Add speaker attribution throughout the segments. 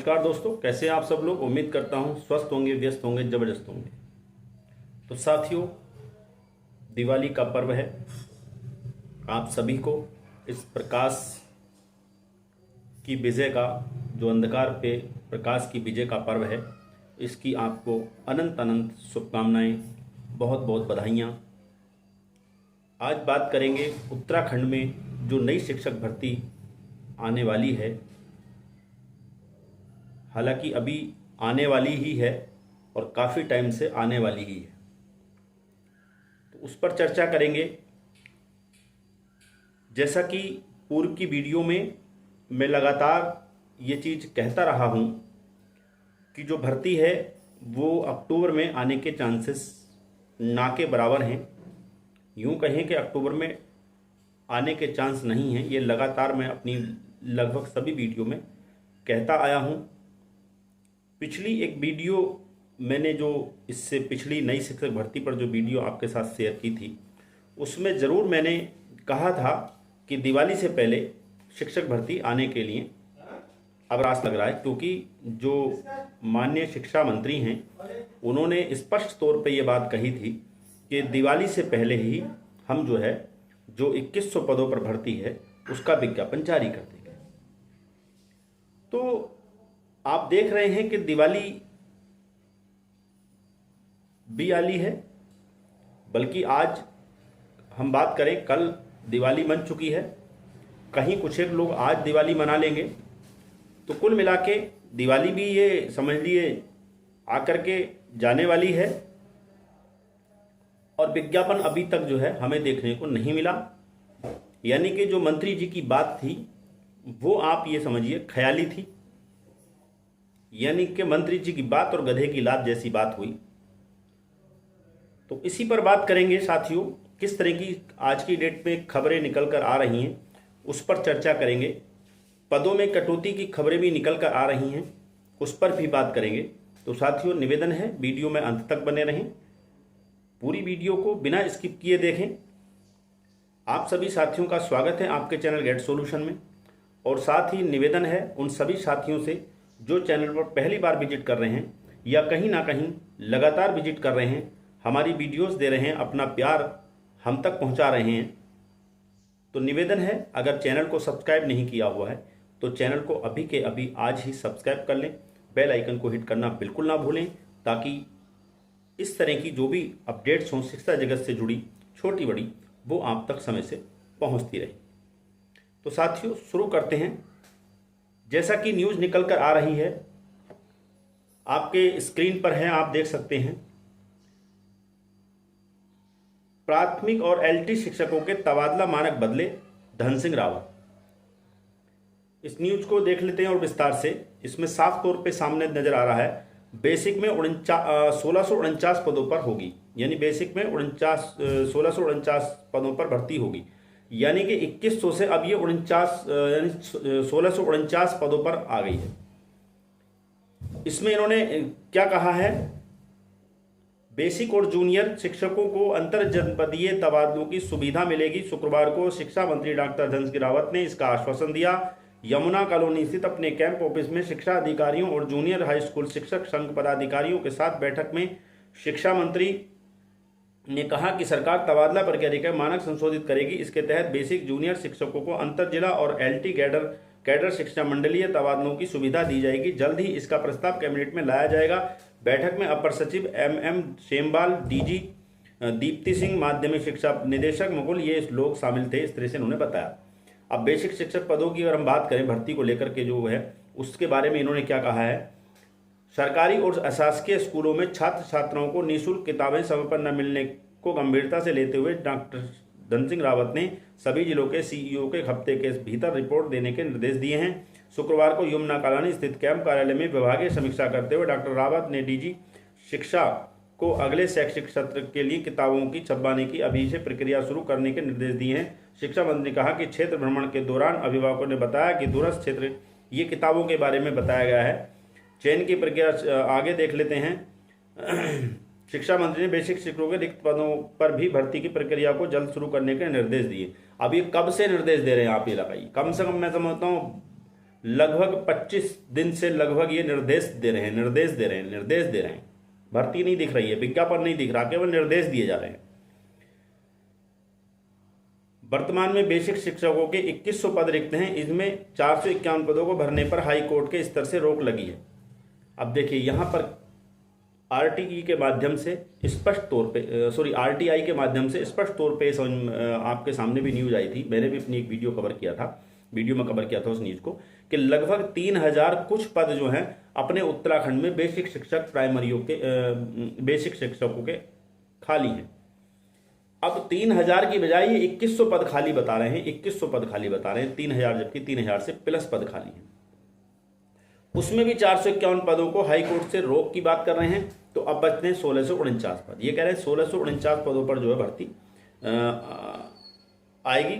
Speaker 1: नमस्कार दोस्तों, कैसे हैं आप सब लोग। उम्मीद करता हूं स्वस्थ होंगे, व्यस्त होंगे, जबरदस्त होंगे। तो साथियों, दिवाली का पर्व है। आप सभी को इस प्रकाश की विजय का, जो अंधकार पे प्रकाश की विजय का पर्व है, इसकी आपको अनंत अनंत शुभकामनाएं, बहुत बहुत बधाइयाँ। आज बात करेंगे उत्तराखंड में जो नई शिक्षक भर्ती आने वाली है। हालांकि अभी आने वाली ही है और काफ़ी टाइम से आने वाली ही है, तो उस पर चर्चा करेंगे। जैसा कि पूर्व की वीडियो में मैं लगातार ये चीज़ कहता रहा हूँ कि जो भर्ती है वो अक्टूबर में आने के चांसेस ना के बराबर हैं। यूँ कहें कि अक्टूबर में आने के चांस नहीं हैं। ये लगातार मैं अपनी लगभग सभी वीडियो में कहता आया हूँ। पिछली एक वीडियो मैंने जो इससे पिछली नई शिक्षक भर्ती पर जो वीडियो आपके साथ शेयर की थी, उसमें ज़रूर मैंने कहा था कि दिवाली से पहले शिक्षक भर्ती आने के लिए अब रास लग रहा है, क्योंकि जो माननीय शिक्षा मंत्री हैं उन्होंने स्पष्ट तौर पे ये बात कही थी कि दिवाली से पहले ही हम जो 2100 पदों पर भर्ती है उसका विज्ञापन जारी कर देंगे। तो आप देख रहे हैं कि दिवाली भी आली है, बल्कि आज हम बात करें, कल दिवाली मन चुकी है। कहीं कुछ एक लोग आज दिवाली मना लेंगे, तो कुल मिला के दिवाली भी ये समझ लिए आकर के जाने वाली है। और विज्ञापन अभी तक हमें देखने को नहीं मिला। यानी कि जो मंत्री जी की बात थी वो आप ये समझिए ख्याली थी। यानी कि मंत्री जी की बात और गधे की लात जैसी बात हुई। तो इसी पर बात करेंगे साथियों, किस तरह की आज की डेट में खबरें निकल कर आ रही हैं उस पर चर्चा करेंगे। पदों में कटौती की खबरें भी निकल कर आ रही हैं, उस पर भी बात करेंगे। तो साथियों, निवेदन है वीडियो में अंत तक बने रहें, पूरी वीडियो को बिना स्किप किए देखें। आप सभी साथियों का स्वागत है आपके चैनल गेट सॉल्यूशन में। और साथ ही निवेदन है उन सभी साथियों से जो चैनल पर पहली बार विजिट कर रहे हैं या कहीं ना कहीं लगातार विजिट कर रहे हैं, हमारी वीडियोस दे रहे हैं, अपना प्यार हम तक पहुंचा रहे हैं, तो निवेदन है अगर चैनल को सब्सक्राइब नहीं किया हुआ है तो चैनल को अभी के अभी आज ही सब्सक्राइब कर लें। बेल आइकन को हिट करना बिल्कुल ना भूलें, ताकि इस तरह की जो भी अपडेट्स हों शिक्षा जगत से जुड़ी छोटी बड़ी, वो आप तक समय से पहुंचती रहे। तो साथियों, शुरू करते हैं। जैसा कि न्यूज़ निकल कर आ रही है, आपके स्क्रीन पर है, आप देख सकते हैं। प्राथमिक और एलटी शिक्षकों के तबादला मानक बदले, धन सिंह रावत। इस न्यूज को देख लेते हैं और विस्तार से। इसमें साफ तौर पे सामने नजर आ रहा है, बेसिक में 1649 पदों पर होगी। यानी बेसिक में 1649 पदों पर भर्ती होगी। यानी कि 2100 से अब ये 1649 पदों पर आ गई है। इसमें इन्होंने क्या कहा है, बेसिक और जूनियर शिक्षकों को अंतर जनपदीय तबादलों की सुविधा मिलेगी। शुक्रवार को शिक्षा मंत्री डॉक्टर धन सिंह रावत ने इसका आश्वासन दिया। यमुना कॉलोनी स्थित अपने कैंप ऑफिस में शिक्षा अधिकारियों और जूनियर हाई स्कूल शिक्षक संघ पदाधिकारियों के साथ बैठक में शिक्षा मंत्री ने कहा कि सरकार तबादला प्रक्रिया के मानक संशोधित करेगी। इसके तहत बेसिक जूनियर शिक्षकों को अंतर जिला और एलटी कैडर शिक्षा मंडलीय तबादलों की सुविधा दी जाएगी। जल्द ही इसका प्रस्ताव कैबिनेट में लाया जाएगा। बैठक में अपर सचिव एम शेमबाल, डीजी दीप्ति सिंह, माध्यमिक शिक्षा निदेशक मुकुल, ये लोग शामिल थे। इस तरह से उन्होंने बताया। अब बेसिक शिक्षक पदों की अगर हम बात करें, भर्ती को लेकर के जो है उसके बारे में इन्होंने क्या कहा है, सरकारी और अशासकीय स्कूलों में छात्र छात्राओं को निःशुल्क किताबें समय पर न मिलने को गंभीरता से लेते हुए डॉक्टर धन सिंह रावत ने सभी जिलों के सीईओ के हफ्ते के भीतर रिपोर्ट देने के निर्देश दिए हैं। शुक्रवार को यमुना कॉलोनी स्थित कैंप कार्यालय में विभागीय समीक्षा करते हुए डॉक्टर रावत ने डीजी शिक्षा को अगले शैक्षिक सत्र के लिए किताबों की छपवाने की अभी से प्रक्रिया शुरू करने के निर्देश दिए हैं। शिक्षा मंत्री ने कहा कि क्षेत्र भ्रमण के दौरान अभिभावकों ने बताया कि दूरस्थ क्षेत्र ये किताबों के बारे में बताया गया है। चयन की प्रक्रिया आगे देख लेते हैं। शिक्षा मंत्री ने बेसिक शिक्षकों के रिक्त पदों पर भी भर्ती की प्रक्रिया को जल्द शुरू करने के निर्देश दिए। अब ये कब से निर्देश दे रहे हैं आप ये लगाइए। कम से कम मैं समझता हूँ लगभग 25 दिन से लगभग ये निर्देश दे रहे हैं। भर्ती नहीं दिख रही है, विज्ञापन नहीं दिख रहा, केवल निर्देश दिए जा रहे हैं। वर्तमान में बेसिक शिक्षकों के 2100 पद रिक्त हैं, इसमें 451 पदों को भरने पर हाई कोर्ट के स्तर से रोक लगी है। अब देखिए यहाँ पर आरटीई के माध्यम से स्पष्ट तौर पे आरटीआई के माध्यम से स्पष्ट तौर पे आपके सामने भी न्यूज आई थी, मैंने भी अपनी एक वीडियो में कवर किया था उस न्यूज को, कि लगभग 3000 कुछ पद जो हैं अपने उत्तराखंड में बेसिक शिक्षकों के खाली हैं। अब 3000 की बजाय ये 2100 पद खाली बता रहे हैं, 3000 जबकि 3000 से प्लस पद खाली हैं। उसमें भी 451 पदों को हाई कोर्ट से रोक की बात कर रहे हैं, तो अब बचते हैं 1649 पद। ये कह रहे हैं 1649 पदों पर जो है भर्ती आएगी।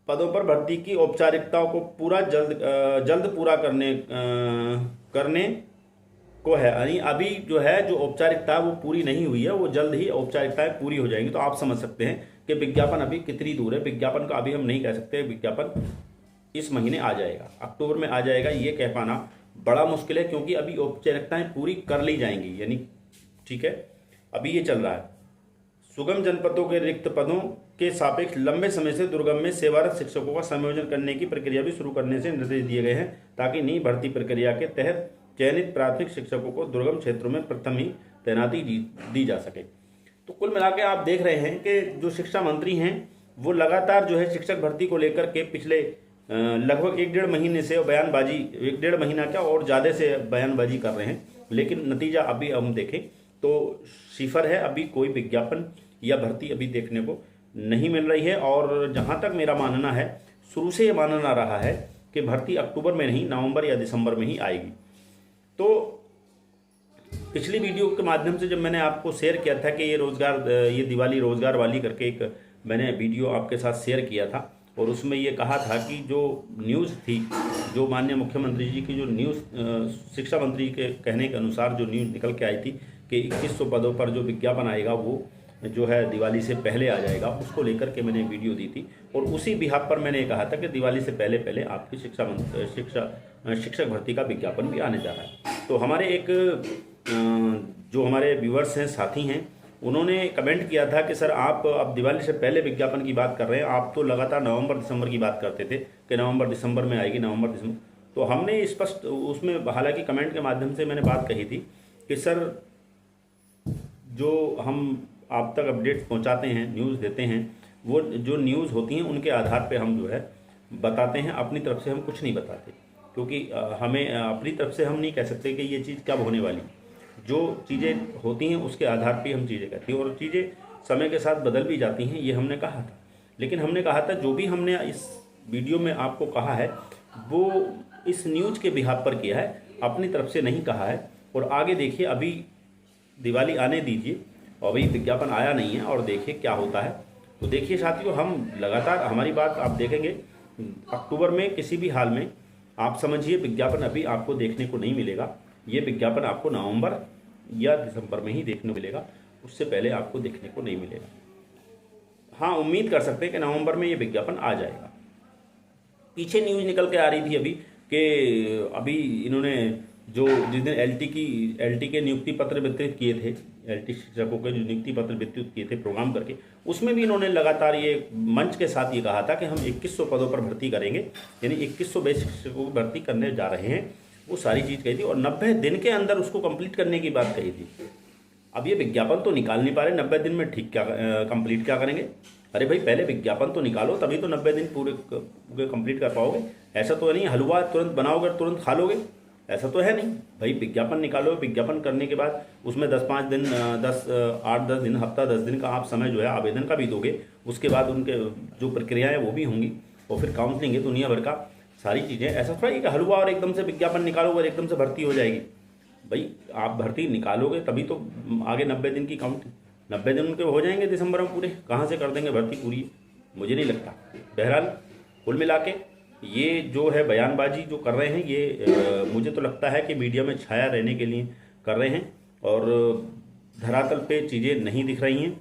Speaker 1: पदों पर भर्ती की औपचारिकताओं को पूरा जल्द पूरा करने को है, यानी अभी जो है जो औपचारिकता वो पूरी नहीं हुई है, वो जल्द ही औपचारिकताएं पूरी हो जाएंगी। तो आप समझ सकते हैं कि विज्ञापन अभी कितनी दूर है। विज्ञापन का अभी हम नहीं कह सकते विज्ञापन इस महीने आ जाएगा, अक्टूबर में आ जाएगा, ये कह पाना बड़ा मुश्किल है, क्योंकि अभी औपचारिकताएं पूरी कर ली जाएंगी, यानी ठीक है अभी ये चल रहा है। सुगम जनपदों के रिक्त पदों के सापेक्ष लंबे समय से दुर्गम में सेवारत शिक्षकों का समायोजन करने की प्रक्रिया भी शुरू करने से निर्देश दिए गए हैं, ताकि नई भर्ती प्रक्रिया के तहत चयनित प्राथमिक शिक्षकों को दुर्गम क्षेत्रों में प्रथम ही तैनाती दी जा सके। तो कुल मिलाकर आप देख रहे हैं कि जो शिक्षा मंत्री हैं वो लगातार जो है शिक्षक भर्ती को लेकर के पिछले लगभग 1-1.5 महीने से बयानबाजी, 1-1.5 महीना क्या और ज़्यादा से बयानबाजी कर रहे हैं, लेकिन नतीजा अभी हम देखें तो सिफर है। अभी कोई विज्ञापन या भर्ती अभी देखने को नहीं मिल रही है। और जहाँ तक मेरा मानना है, शुरू से ये मानना रहा है कि भर्ती अक्टूबर में नहीं, नवंबर या दिसंबर में ही आएगी। तो पिछली वीडियो के माध्यम से जब मैंने आपको शेयर किया था कि ये दिवाली रोजगार वाली करके एक मैंने वीडियो आपके साथ शेयर किया था, और उसमें ये कहा था कि जो न्यूज़ थी, जो माननीय मुख्यमंत्री जी की जो न्यूज़ शिक्षा मंत्री के कहने के अनुसार जो न्यूज़ निकल के आई थी कि 2100 पदों पर जो विज्ञापन आएगा वो जो है दिवाली से पहले आ जाएगा, उसको लेकर के मैंने वीडियो दी थी। और उसी बिहाफ पर मैंने कहा था कि दिवाली से पहले आपकी शिक्षक भर्ती का विज्ञापन भी आने जा रहा है। तो हमारे एक जो हमारे व्यूअर्स हैं, साथी हैं, उन्होंने कमेंट किया था कि सर आप अब दिवाली से पहले विज्ञापन की बात कर रहे हैं, आप तो लगातार नवंबर दिसंबर की बात करते थे कि नवंबर दिसंबर में आएगी, नवंबर दिसंबर। तो हमने स्पष्ट उसमें हालांकि कमेंट के माध्यम से मैंने बात कही थी कि सर जो हम आप तक अपडेट्स पहुंचाते हैं, न्यूज़ देते हैं, वो जो न्यूज़ होती हैं उनके आधार पे हम जो है बताते हैं, अपनी तरफ से हम कुछ नहीं बताते, क्योंकि हमें अपनी तरफ से हम नहीं कह सकते कि ये चीज़ कब होने वाली। जो चीज़ें होती हैं उसके आधार पे हम चीज़ें कहते हैं, और चीज़ें समय के साथ बदल भी जाती हैं, ये हमने कहा था। लेकिन हमने कहा था जो भी हमने इस वीडियो में आपको कहा है वो इस न्यूज़ के बिहाफ पर किया है, अपनी तरफ से नहीं कहा है। और आगे देखिए, अभी दिवाली आने दीजिए, और अभी विज्ञापन आया नहीं है, और देखिए क्या होता है। तो देखिए साथियों, हम लगातार हमारी बात आप देखेंगे अक्टूबर में किसी भी हाल में आप समझिए विज्ञापन अभी आपको देखने को नहीं मिलेगा। ये विज्ञापन आपको नवंबर या दिसंबर में ही देखने को मिलेगा, उससे पहले आपको देखने को नहीं मिलेगा। हाँ, उम्मीद कर सकते हैं कि नवंबर में ये विज्ञापन आ जाएगा। पीछे न्यूज़ निकल के आ रही थी अभी कि अभी इन्होंने जो जिस दिन एलटी के नियुक्ति पत्र वितरित किए थे, एलटी शिक्षकों के जो नियुक्ति पत्र वितरित किए थे प्रोग्राम करके, उसमें भी इन्होंने लगातार ये मंच के साथ ये कहा था कि हम 2100 पदों पर भर्ती करेंगे, यानी 2100 बेसिक शिक्षकों की भर्ती करने जा रहे हैं। वो सारी चीज़ कही थी और 90 दिन के अंदर उसको कंप्लीट करने की बात कही थी। अब ये विज्ञापन तो निकाल नहीं पा रहे, 90 दिन में ठीक क्या कंप्लीट क्या करेंगे? अरे भाई, पहले विज्ञापन तो निकालो, तभी तो 90 दिन पूरे कंप्लीट कर पाओगे। ऐसा तो नहीं हलवा तुरंत बनाओगे तुरंत खा लोगे, ऐसा तो है नहीं भाई। विज्ञापन निकालो, विज्ञापन करने के बाद उसमें 10-5 दिन 8-10 दिन, हफ्ता 10 दिन का आप समय जो है आवेदन का भी दोगे। उसके बाद उनके जो प्रक्रियाएँ वो भी होंगी, और फिर काउंसलिंग है, दुनिया भर का सारी चीज़ें। ऐसा थोड़ा कि हलवा और एकदम से विज्ञापन निकालोगे और एकदम से भर्ती हो जाएगी। भाई आप भर्ती निकालोगे तभी तो आगे 90 दिन की काउंट, 90 दिन उनके हो जाएंगे दिसंबर में पूरे। कहाँ से कर देंगे भर्ती पूरी? मुझे नहीं लगता। बहरहाल कुल मिला के ये जो है बयानबाजी जो कर रहे हैं, ये मुझे तो लगता है कि मीडिया में छाया रहने के लिए कर रहे हैं, और धरातल पे चीज़ें नहीं दिख रही हैं।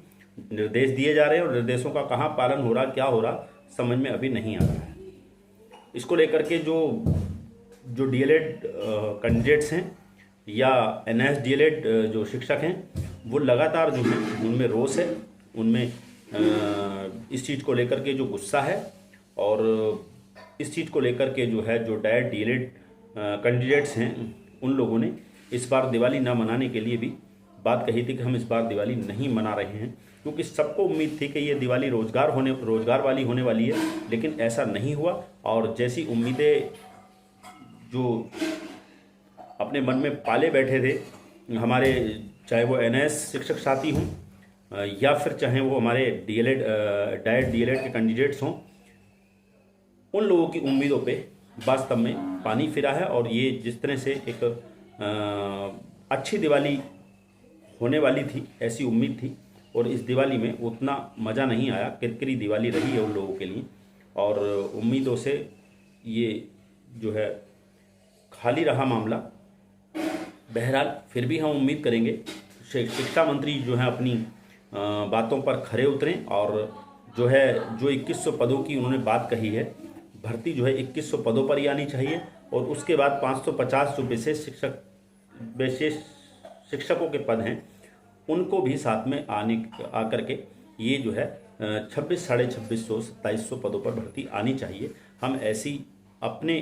Speaker 1: निर्देश दिए जा रहे हैं और निर्देशों का कहाँ पालन हो रहा, क्या हो रहा, समझ में अभी नहीं आ रहा है। इसको लेकर के जो जो डीएलएड कैंडिडेट्स हैं या एनएस डीएलएड जो शिक्षक हैं वो लगातार जो हैं उनमें रोष है, उनमें इस चीज़ को लेकर के जो गुस्सा है, और इस चीज़ को लेकर के जो है जो डायट डीएलएड कैंडिडेट्स हैं उन लोगों ने इस बार दिवाली ना मनाने के लिए भी बात कही थी कि हम इस बार दिवाली नहीं मना रहे हैं, क्योंकि सबको उम्मीद थी कि ये दिवाली रोजगार वाली होने वाली है, लेकिन ऐसा नहीं हुआ। और जैसी उम्मीदें जो अपने मन में पाले बैठे थे हमारे, चाहे वो एनएस शिक्षक साथी हों या फिर चाहे वो हमारे डीएलएड डायट डीएलएड के कैंडिडेट्स हों, उन लोगों की उम्मीदों पे वास्तव में पानी फिरा है। और ये जिस तरह से एक अच्छी दिवाली होने वाली थी ऐसी उम्मीद थी, और इस दिवाली में उतना मज़ा नहीं आया, किरकिरी दिवाली रही है उन लोगों के लिए, और उम्मीदों से ये जो है खाली रहा मामला। बहरहाल फिर भी हम उम्मीद करेंगे शिक्षा मंत्री जो है अपनी बातों पर खरे उतरें, और जो है जो 2100 पदों की उन्होंने बात कही है, भर्ती जो है 2100 पदों पर ही आनी चाहिए, और उसके बाद 550 जो विशेष शिक्षकों के पद हैं उनको भी साथ में आकर के ये जो है 26, 2650, 2700 पदों पर भर्ती आनी चाहिए। हम ऐसी अपने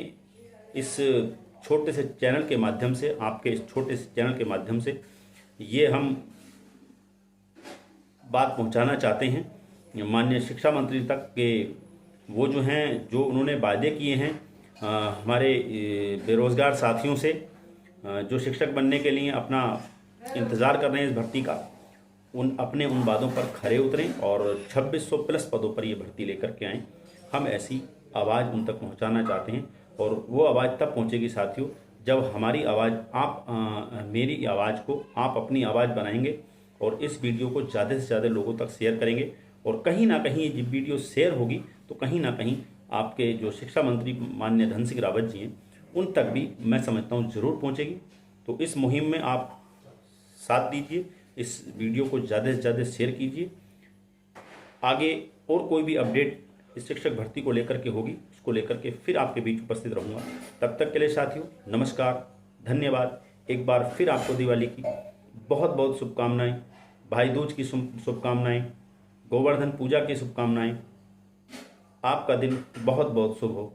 Speaker 1: इस छोटे से चैनल के माध्यम से, आपके इस छोटे से चैनल के माध्यम से ये हम बात पहुंचाना चाहते हैं माननीय शिक्षा मंत्री तक के वो जो हैं, जो उन्होंने वादे किए हैं हमारे बेरोज़गार साथियों से, जो शिक्षक बनने के लिए अपना इंतज़ार कर रहे हैं इस भर्ती का, उन वादों पर खरे उतरें और 2600 प्लस पदों पर ये भर्ती लेकर के आएँ। हम ऐसी आवाज़ उन तक पहुंचाना चाहते हैं, और वो आवाज़ तब पहुंचेगी साथियों जब हमारी आवाज़ मेरी आवाज़ को आप अपनी आवाज़ बनाएंगे और इस वीडियो को ज़्यादा से ज़्यादा लोगों तक शेयर करेंगे। और कहीं ना कहीं ये जब वीडियो शेयर होगी तो कहीं ना कहीं आपके जो शिक्षा मंत्री माननीय धन सिंह रावत जी हैं उन तक भी मैं समझता हूँ ज़रूर पहुँचेगी। तो इस मुहिम में आप साथ दीजिए, इस वीडियो को ज़्यादा से ज़्यादा शेयर कीजिए। आगे और कोई भी अपडेट इस शिक्षक भर्ती को लेकर के होगी, उसको लेकर के फिर आपके बीच उपस्थित रहूँगा। तब तक के लिए साथियों नमस्कार, धन्यवाद। एक बार फिर आपको दिवाली की बहुत बहुत शुभकामनाएं, भाई दूज की शुभकामनाएं, गोवर्धन पूजा की शुभकामनाएं। आपका दिन बहुत बहुत शुभ हो।